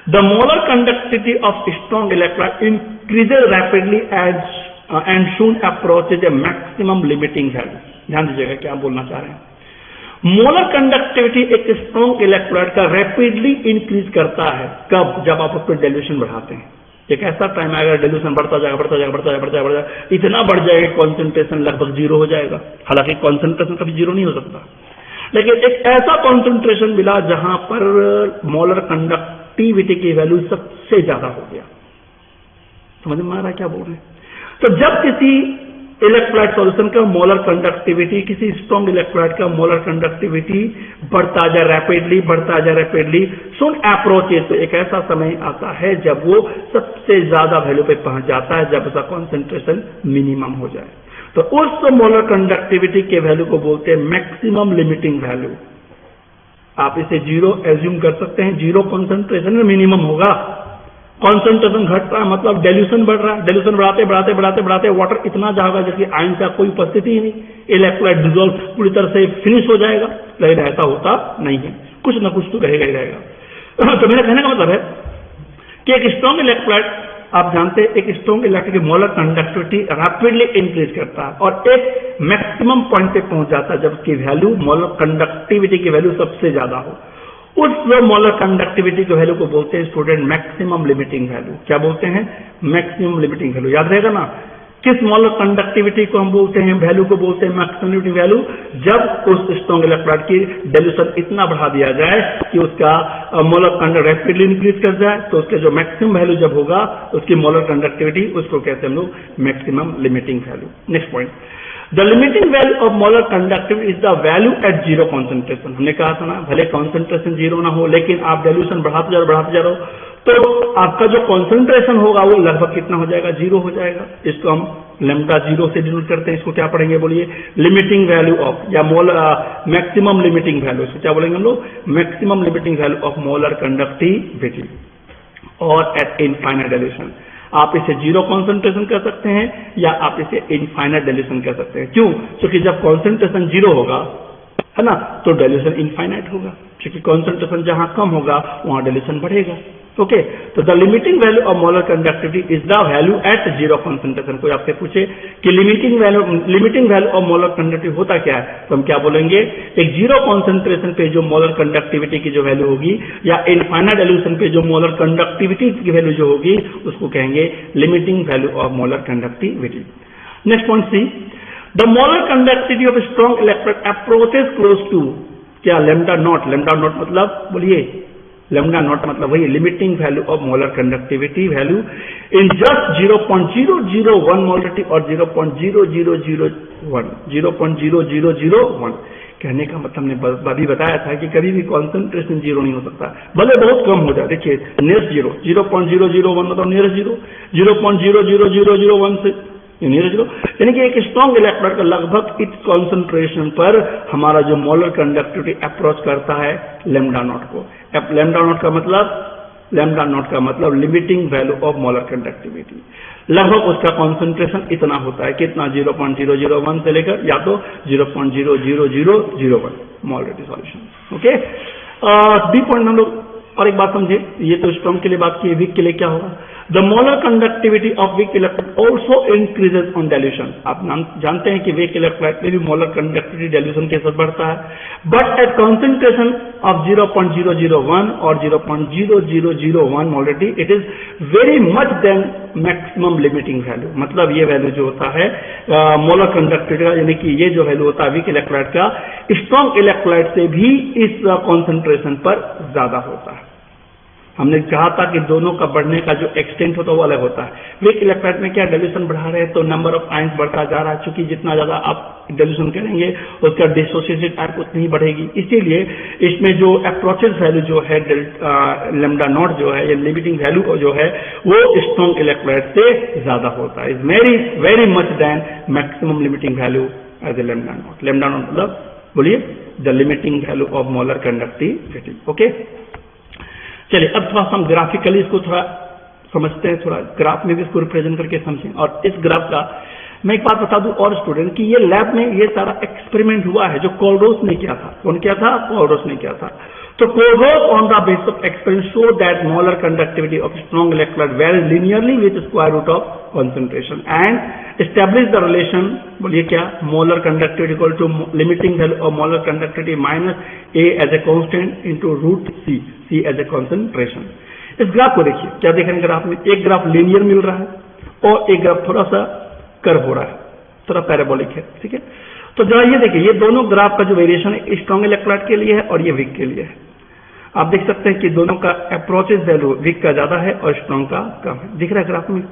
The molar conductivity of strong electrode increases rapidly and soon approaches a maximum limiting value। ध्यान दीजिएगा क्या बोलना चाह रहे हैं। मोलर कंडक्टिविटी एक स्ट्रॉन्ग इलेक्ट्रोड का रैपिडली इंक्रीज करता है, कब, जब आप उस पर डाइल्यूशन बढ़ाते हैं। एक ऐसा टाइम आएगा डाइल्यूशन बढ़ता जाएगा, इतना बढ़ जाएगा कॉन्सेंट्रेशन लगभग जीरो हो जाएगा। हालांकि कॉन्सेंट्रेशन कभी जीरो नहीं हो सकता, लेकिन एक ऐसा कॉन्सेंट्रेशन मिला जहां पर मोलर कंडक्टिविटी की वैल्यू सबसे ज्यादा हो गया। समझ में आ रहा है क्या बोल रहे हैं? तो जब किसी इलेक्ट्रोलाइट सॉल्यूशन का मोलर कंडक्टिविटी, किसी स्ट्रॉन्ग इलेक्ट्रोलाइट का मोलर कंडक्टिविटी बढ़ता जाए रैपिडली, सुन अप्रोचेस, तो एक ऐसा समय आता है जब वो सबसे ज्यादा वैल्यू पे पहुंच जाता है, जब उसका कॉन्सेंट्रेशन मिनिमम हो जाए। तो उस मोलर कंडक्टिविटी के वैल्यू को बोलते हैं मैक्सिमम लिमिटिंग वैल्यू। आप इसे जीरो एज्यूम कर सकते हैं, जीरो कॉन्सेंट्रेशन में मिनिमम होगा। कॉन्सेंट्रेशन घट रहा है मतलब डाइल्यूशन बढ़ रहा है, डाइल्यूशन बढ़ाते वाटर इतना जाएगा जैसे आयन का कोई उपस्थिति ही नहीं, इलेक्ट्रोलाइट डिसॉल्व पूरी तरह से फिनिश हो जाएगा। लेकिन ऐसा होता नहीं है, कुछ ना कुछ तो रहेगा ही रहेगा। तो मेरा कहने का मतलब है कि एक स्ट्रॉन्ग इलेक्ट्रोलाइट, आप जानते हैं एक स्ट्रॉन्ग इलेक्ट्रोड की मोलर कंडक्टिविटी रैपिडली इंक्रीज करता है और एक मैक्सिमम पॉइंट पे पहुंच जाता है जब उसकी वैल्यू, मोलर कंडक्टिविटी की वैल्यू सबसे ज्यादा हो। उस मोलर कंडक्टिविटी की वैल्यू को बोलते हैं स्टूडेंट मैक्सिमम लिमिटिंग वैल्यू। क्या बोलते हैं? Maximum limiting value. याद रहेगा ना, किस मोलर कंडक्टिविटी को हम बोलते हैं, वैल्यू को बोलते हैं मैक्सिमम लिमिटिंग वैल्यू, जब उस स्ट्रॉन्ग इलेक्ट्रोड की डाइल्यूशन इतना बढ़ा दिया जाए कि उसका मोलर कंडक्ट रैपिडली इंक्रीज कर जाए, तो उसके जो मैक्सिमम वैल्यू जब होगा उसकी मोलर कंडक्टिविटी, उसको कहते हैं हम लोग maximum limiting value. Next point, the limiting value of molar conductivity is the value at zero concentration. हमने कहा था ना, भले कॉन्सेंट्रेशन जीरो ना हो लेकिन आप डाइल्यूशन बढ़ाते जा रहे हो तो आपका जो कॉन्सेंट्रेशन होगा वो लगभग कितना हो जाएगा, जीरो हो जाएगा। इसको हम लैम्डा जीरो से डिनोट करते हैं। इसको क्या पढ़ेंगे बोलिए? लिमिटिंग वैल्यू ऑफ या मैक्सिमम लिमिटिंग वैल्यू। इसको क्या बोलेंगे हम लोग? Maximum limiting value of molar conductivity और एट इनफाइनाइट डाइल्यूशन। आप इसे जीरो कॉन्सेंट्रेशन कह सकते हैं या आप इसे इनफाइनाइट डाइल्यूशन कह सकते हैं। क्यों? क्योंकि जब कॉन्सेंट्रेशन जीरो होगा, है ना, तो डाइल्यूशन इनफाइनाइट होगा, क्योंकि कॉन्सेंट्रेशन जहां कम होगा वहां डाइल्यूशन बढ़ेगा। ओके, तो the limiting value of molar conductivity is the value at zero concentration. कोई आपसे पूछे कि limiting value of molar conductivity होता क्या है, तो हम क्या बोलेंगे, एक जीरो कॉन्सेंट्रेशन पे जो मोलर कंडक्टिविटी की जो वैल्यू होगी या इनफाइनाइट डाइल्यूशन पे जो मोलर कंडक्टिविटी की वैल्यू जो होगी उसको कहेंगे limiting value of molar conductivity. Next point C, the molar conductivity of strong electrode approaches close to क्या, लैम्डा नॉट। लैम्डा नॉट मतलब बोलिए, लैम्डा नॉट मतलब वही limiting value of molar conductivity value in just 0.001 molarity और 0.0001 कहने का मतलब हमने अभी बताया था कि कभी भी कॉन्सेंट्रेशन जीरो नहीं हो सकता, भले बहुत कम हो जाए। देखिए नियरेस्ट जीरो 0.001 मतलब नियरेस्ट जीरो, 0.00001 से नियरेस्ट जीरो, यानी कि एक स्ट्रॉन्ग इलेक्ट्रोड का लगभग इस कॉन्सेंट्रेशन पर हमारा जो मोलर कंडक्टिविटी अप्रोच करता है लैम्डा नॉट को। लैम्डा नॉट का मतलब limiting value of molar conductivity, लगभग उसका कॉन्सेंट्रेशन इतना होता है, कितना 0.001 से लेकर या तो 0.00001 molarity solution. Okay, B point हम लोग और एक बात समझे, ये तो स्ट्रॉन्ग के लिए बात की, वीक के लिए क्या होगा, the molar conductivity of weak electrode also increases on dilution. आप जानते हैं कि वीक इलेक्ट्रोड में भी मोलर कंडक्टिविटी डाइल्यूशन के साथ बढ़ता है, बट एट कॉन्सेंट्रेशन ऑफ 0.001 और 0.0001 molarity it is very much than maximum limiting value. मतलब ये वैल्यू जो होता है मोलर कंडक्टिविटी का, यानी कि ये जो वैल्यू होता है वीक इलेक्ट्रोड का स्ट्रॉन्ग इलेक्ट्रोड से भी इस कॉन्सेंट्रेशन पर ज्यादा होता है। हमने कहा था कि दोनों का बढ़ने का जो एक्सटेंट होता है वो अलग होता है। वीक इलेक्ट्रोड में क्या डाइल्यूशन बढ़ा रहे हैं तो नंबर ऑफ आयंस बढ़ता जा रहा है, क्योंकि जितना ज्यादा आप डाइल्यूशन करेंगे उसका डिसोसिएटेड टाइप उतनी ही बढ़ेगी। इसीलिए इसमें जो अप्रोचेस वैल्यू जो है लैम्डा नॉट जो है, या लिमिटिंग वैल्यू जो है वो स्ट्रॉन्ग इलेक्ट्रोड से ज्यादा होता है, is very much than maximum limiting value as a lambda naught. Lambda naught मतलब बोलिए the limiting value of molar conductivity. Okay, चलिए अब थोड़ा हम ग्राफिकली इसको थोड़ा समझते हैं, थोड़ा ग्राफ में भी इसको रिप्रेजेंट करके समझें। और इस ग्राफ का मैं एक बात बता दूं और स्टूडेंट कि ये लैब में ये सारा एक्सपेरिमेंट हुआ है जो कोलरोस ने किया था। कौन किया था? कोलरोस ने किया था। तो Kohlrausch on the basis of experiment show that molar conductivity of strong electrode varies linearly with square root of concentration and establish the relation, बोलिए क्या, molar conductivity equal to limiting value of molar conductivity minus A as a constant into root C as a concentration. इस graph को देखिए, क्या देख रहे हैं graph में, एक ग्राफ लीनियर मिल रहा है और एक ग्राफ थोड़ा सा कर्व हो रहा है, थोड़ा पैराबोलिक है, ठीक है। तो जरा ये देखिए, ये दोनों ग्राफ का जो वेरिएशन है स्ट्रॉन्ग इलेक्ट्रोड के लिए है और ये वीक के लिए है। आप देख सकते हैं कि दोनों का अप्रोचेस वैल्यू वीक का ज्यादा है और स्ट्रॉन्ग का कम है, दिख रहा है ग्राफ में।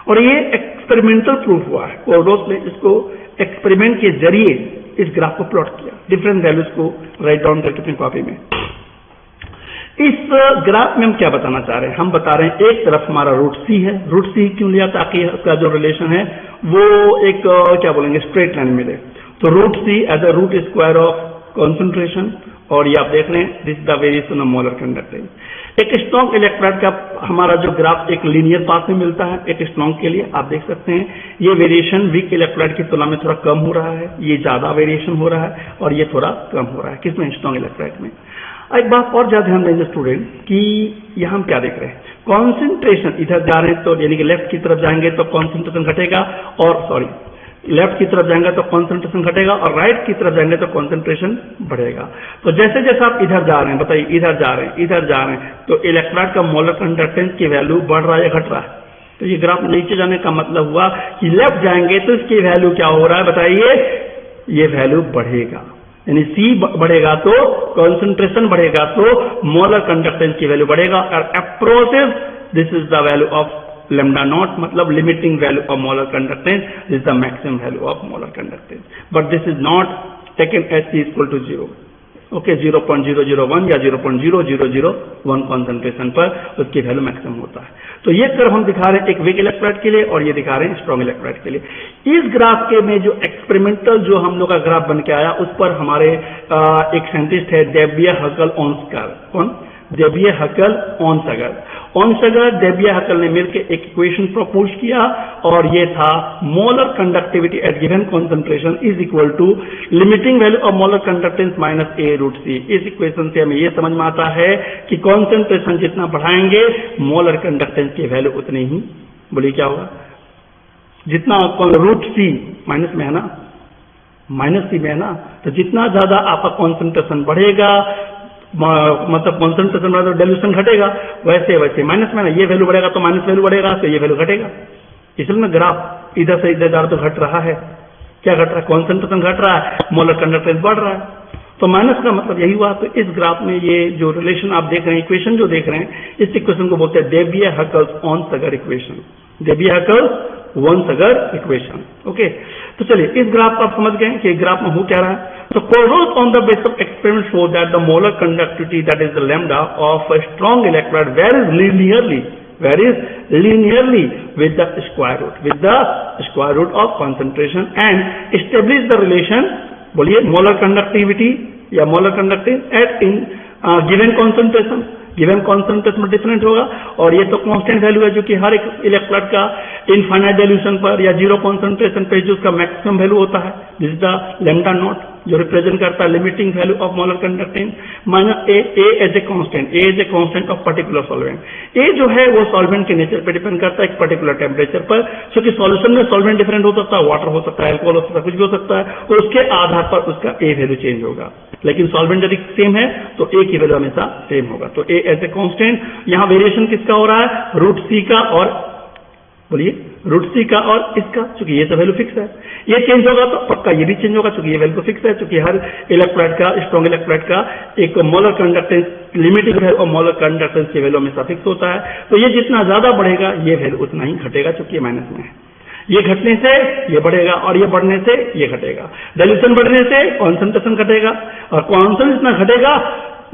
और ये एक्सपेरिमेंटल प्रूफ हुआ है, कोलरोस ने इसको एक्सपेरिमेंट के जरिए इस ग्राफ को प्लॉट किया, डिफरेंट वैल्यूज को राइट डाउन करके अपनी कॉपी में। इस ग्राफ में हम क्या बताना चाह रहे हैं, हम बता रहे हैं एक तरफ हमारा रूट सी है। रूट सी क्यों लिया? ताकि उसका जो रिलेशन है वो एक क्या बोलेंगे स्ट्रेट लाइन मिले। तो root C as a root square of concentration, और ये आप देख रहे हैं this the variation of molar conductivity. एक स्ट्रॉन्ग इलेक्ट्रोड का हमारा जो ग्राफ एक लीनियर पाथ में मिलता है एक स्ट्रॉन्ग के लिए, आप देख सकते हैं ये वेरिएशन वीक इलेक्ट्रोड की तुलना में थोड़ा कम हो रहा है, ये ज्यादा वेरिएशन हो रहा है और ये थोड़ा कम हो रहा है। किसमें? स्ट्रॉन्ग इलेक्ट्रोड में। एक बात और ज्यादा ध्यान देंगे स्टूडेंट कि यहां हम क्या देख रहे हैं, कॉन्सेंट्रेशन इधर जा रहे हैं तो यानी कि लेफ्ट की तरफ जाएंगे तो कॉन्सेंट्रेशन घटेगा, और लेफ्ट की तरफ जाएंगे तो कॉन्सेंट्रेशन घटेगा और राइट की तरफ जाएंगे तो कॉन्सेंट्रेशन बढ़ेगा। तो जैसे जैसे आप इधर जा रहे हैं, बताइए इधर जा रहे हैं, इधर जा रहे हैं, तो इलेक्ट्रोड का मोलर कंडक्टेंस की वैल्यू बढ़ रहा है या घट रहा है? तो ये ग्राफ नीचे जाने का मतलब हुआ कि लेफ्ट जाएंगे तो इसकी वैल्यू क्या हो रहा है, बताइए, ये वैल्यू बढ़ेगा, यानी सी बढ़ेगा तो कॉन्सेंट्रेशन बढ़ेगा तो मोलर कंडक्टेंस की वैल्यू बढ़ेगा। और approaches this is the value of lambda naught, मतलब limiting value of molar conductance, this is the maximum value of molar conductance, but this is not taken as c equal to 0. Okay, 0.001 या 0.0001 concentration पर उसकी value maximum होता है। तो ये curve हम दिखा रहे हैं एक वीक इलेक्ट्रोड के लिए और ये दिखा रहे हैं स्ट्रॉन्ग इलेक्ट्रोड के लिए। इस ग्राफ के में जो एक्सपेरिमेंटल जो हम लोग का ग्राफ बन के आया उस पर हमारे एक साइंटिस्ट है डेबियर हकल ऑन्स कर्व। कौन? डेबिये-हकल, ऑनसगर। ऑनसगर, डेबिये-हकल ने मिलकर एक इक्वेशन प्रपोज किया और ये था molar conductivity at given concentration is equal to limiting value of molar conductance minus A√C। इस इक्वेशन से हमें ये समझ में आता है कि कॉन्सेंट्रेशन जितना बढ़ाएंगे मोलर कंडक्टेंस की वैल्यू उतनी ही, बोलिए क्या होगा, जितना √C माइनस में है ना, माइनस C में है ना, तो जितना ज्यादा आपका कॉन्सेंट्रेशन बढ़ेगा, मतलब कॉन्सेंट्रेशन बढ़ेगा तो डाइल्यूशन घटेगा, वैसे वैसे माइनस में ना, ये वैल्यू बढ़ेगा तो माइनस वैल्यू बढ़ेगा, तो ये वैल्यू घटेगा। इसलिए ना ग्राफ इधर से इधर जा रहा तो घट रहा है। क्या घट रहा है? कॉन्सेंट्रेशन घट रहा है, मोलर कंडक्टेंस बढ़ रहा है। तो माइनस का मतलब यही हुआ। तो इस ग्राफ में ये जो रिलेशन आप देख रहे हैं, इक्वेशन जो देख रहे हैं, इस इक्वेशन को बोलते हैं डेबिये-हकल-ऑनसगर इक्वेशन। डेबिये-हकल-ऑनसगर इक्वेशन। ओके, तो चलिए इस ग्राफ को आप समझ गए कि ग्राफ में हो क्या रहा है। तो Corot on the basis of experiment showed that the molar conductivity, that is the lambda of a strong electrode, varies linearly with the square root of concentration and establish the relation, बोलिए, molar conductivity या molar conductance at in given concentration। Given concentration में different होगा, और ये तो constant value है जो कि हर एक इलेक्ट्रोड का इनफाइनाइट डाइल्यूशन पर या जीरो कॉन्सेंट्रेशन पे जो उसका मैक्सिमम वैल्यू होता है, this is the lambda not, जो रिप्रेजेंट करता है limiting value of molar conductance minus A as a constant, A as a constant of particular solvent. A जो है वो सॉल्वेंट के नेचर पे डिपेंड करता है, एक पर्टिकुलर टेम्परेचर पर, क्योंकि सॉल्यूशन में सॉल्वेंट डिफरेंट हो सकता है, वाटर हो सकता है, अल्कोहल हो सकता है, कुछ भी हो सकता है, और उसके आधार पर उसका ए वैल्यू चेंज होगा। लेकिन सॉल्वेंट यदि सेम है तो ए की वैल्यू हमेशा सेम होगा। तो ए एज ए कांस्टेंट, यहां वेरिएशन किसका हो रहा है? √C का, और बोलिए √C का और इसका, चूंकि ये तो वैल्यू फिक्स है। ये चेंज होगा तो पक्का ये भी चेंज होगा, चूंकि ये वैल्यू फिक्स है, चूंकि हर इलेक्ट्रोड का, स्ट्रॉन्ग इलेक्ट्रोड का एक molar conductance, limiting value of molar conductance की वैल्यू हमेशा फिक्स होता है। तो ये जितना ज्यादा बढ़ेगा ये वैल्यू उतना ही घटेगा, चूंकि ये माइनस में है। ये घटने से ये बढ़ेगा और ये बढ़ने से ये घटेगा। डाइल्यूशन बढ़ने से कॉन्सेंट्रेशन घटेगा, और कॉन्सेंट्रेशन घटेगा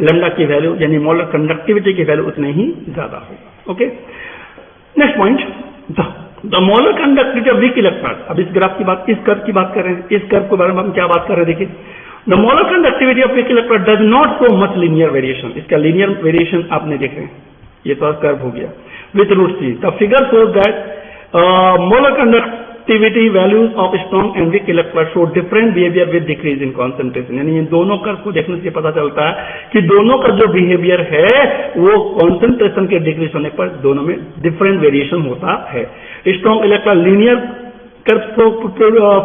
लैम्डा की वैल्यू यानी मोलर कंडक्टिविटी की वैल्यू उतने ही ज्यादा होगा। Okay, next point, the molar conductivity of weak electrode. अब इस ग्राफ की बात, इस कर्व की बात कर रहे हैं। इस कर्व के बारे में हम क्या बात कर रहे हैं, देखिए, the molar conductivity of weak electrode does not show much linear variation. इसका लीनियर वेरिएशन आपने देख रहे हैं, ये तो कर्व हो गया with √C। The figure shows that molar conductivity values of strong and weak electrode show different behavior with decrease in concentration। यानी इन दोनों कर्व को देखने से पता चलता है कि दोनों का जो बिहेवियर है वो कॉन्सेंट्रेशन के डिक्रीज होने पर दोनों में डिफरेंट वेरिएशन होता है। Strong electrode linear curve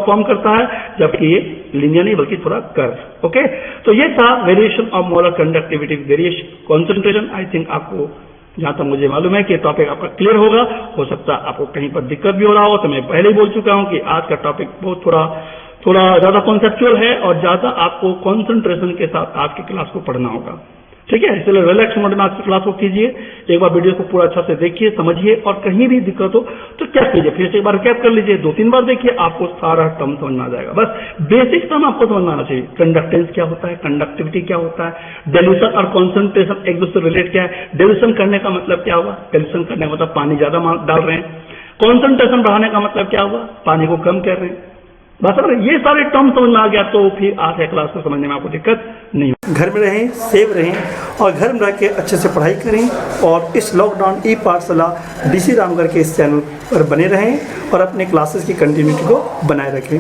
form करता है, जबकि ये लीनियर नहीं बल्कि थोड़ा कर्व। ओके, तो ये था variation of molar conductivity variation concentration. I think आपको, जहां तक मुझे मालूम है, कि टॉपिक आपका क्लियर होगा। हो सकता है आपको कहीं पर दिक्कत भी हो रहा हो, तो मैं पहले ही बोल चुका हूं कि आज का टॉपिक बहुत थोड़ा ज्यादा कॉन्सेप्चुअल है और ज्यादा आपको कॉन्सेंट्रेशन के साथ आज की क्लास को पढ़ना होगा। ठीक है, इसलिए रिलैक्स मोड में आज की क्लास को कीजिए, एक बार वीडियो को पूरा अच्छा से देखिए, समझिए, और कहीं भी दिक्कत हो तो क्या कीजिए, फिर से एक बार कैप कर लीजिए, 2-3 बार देखिए, आपको सारा टर्म समझ में आ जाएगा। बस बेसिक टर्म आपको समझ में आना चाहिए। कंडक्टेंस क्या होता है, कंडक्टिविटी क्या होता है, डाइल्यूशन और कॉन्सेंट्रेशन एक दूसरे से रिलेट क्या है, डाइल्यूशन करने का मतलब क्या हुआ, डाइल्यूशन करने का मतलब पानी ज्यादा डाल रहे हैं, कॉन्सेंट्रेशन बढ़ाने का मतलब क्या हुआ, पानी को कम कर रहे हैं। बस अगर ये सारे टर्म समझ में आ गया तो फिर आज के क्लास को समझने में आपको दिक्कत नहीं होगी। घर में रहें, सेफ रहें और घर में रह के अच्छे से पढ़ाई करें, और इस लॉकडाउन ई पाठशाला DC रामगढ़ के इस चैनल पर बने रहें और अपने क्लासेस की कंटिन्यूटी को बनाए रखें।